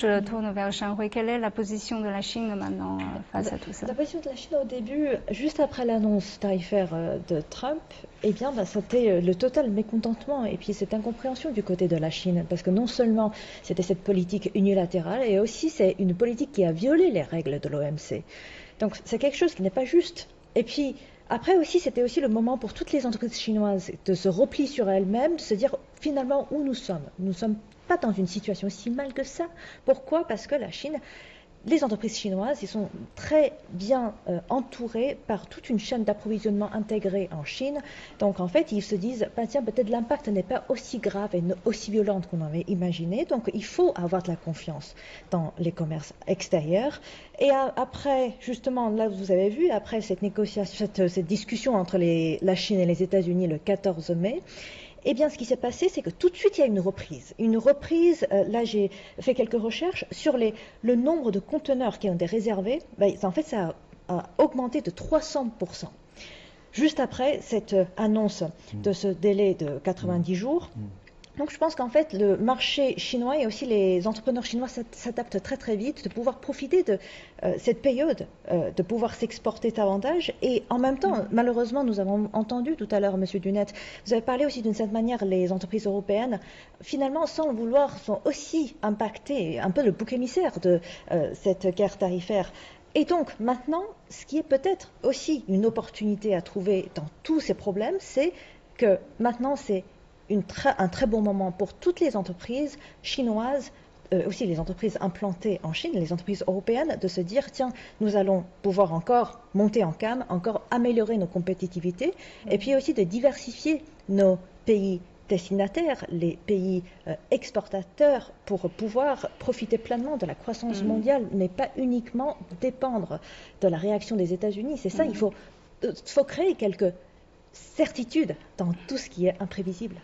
Je tourne vers Shanhui. Quelle est la position de la Chine maintenant face à tout ça? La position de la Chine au début, juste après l'annonce tarifaire de Trump, eh bien, c'était le total mécontentement et puis cette incompréhension du côté de la Chine, parce que non seulement c'était cette politique unilatérale, et aussi c'est une politique qui a violé les règles de l'OMC. Donc c'est quelque chose qui n'est pas juste. Et puis après aussi, c'était aussi le moment pour toutes les entreprises chinoises de se replier sur elles-mêmes, de se dire finalement où nous sommes. Nous ne sommes pas dans une situation si mal que ça. Pourquoi? Parce que la Chine, les entreprises chinoises, ils sont très bien entourées par toute une chaîne d'approvisionnement intégrée en Chine. Donc en fait, ils se disent, bah, tiens, peut-être l'impact n'est pas aussi grave et aussi violent qu'on avait imaginé. Donc il faut avoir de la confiance dans les commerces extérieurs. Et après, justement, là vous avez vu, après cette négociation, cette discussion entre la Chine et les États-Unis le 14 mai, eh bien, ce qui s'est passé, c'est que tout de suite, il y a une reprise. Une reprise, là, j'ai fait quelques recherches sur le nombre de conteneurs qui ont été réservés. Ben, en fait, ça a augmenté de 300%. Juste après cette annonce de ce délai de 90 jours. Donc je pense qu'en fait, le marché chinois et aussi les entrepreneurs chinois s'adaptent très très vite, de pouvoir profiter de cette période, de pouvoir s'exporter davantage. Et en même temps, malheureusement, nous avons entendu tout à l'heure, Monsieur Dunette, vous avez parlé aussi d'une certaine manière, les entreprises européennes, finalement, sans le vouloir, sont aussi impactées, un peu le bouc émissaire de cette guerre tarifaire. Et donc maintenant, ce qui est peut-être aussi une opportunité à trouver dans tous ces problèmes, c'est que maintenant c'est un très bon moment pour toutes les entreprises chinoises, aussi les entreprises implantées en Chine, les entreprises européennes, de se dire, tiens, nous allons pouvoir encore monter en gamme, encore améliorer nos compétitivités, et puis aussi de diversifier nos pays destinataires, les pays exportateurs, pour pouvoir profiter pleinement de la croissance mondiale, mais pas uniquement dépendre de la réaction des États-Unis. C'est ça, il faut créer quelques certitudes dans tout ce qui est imprévisible.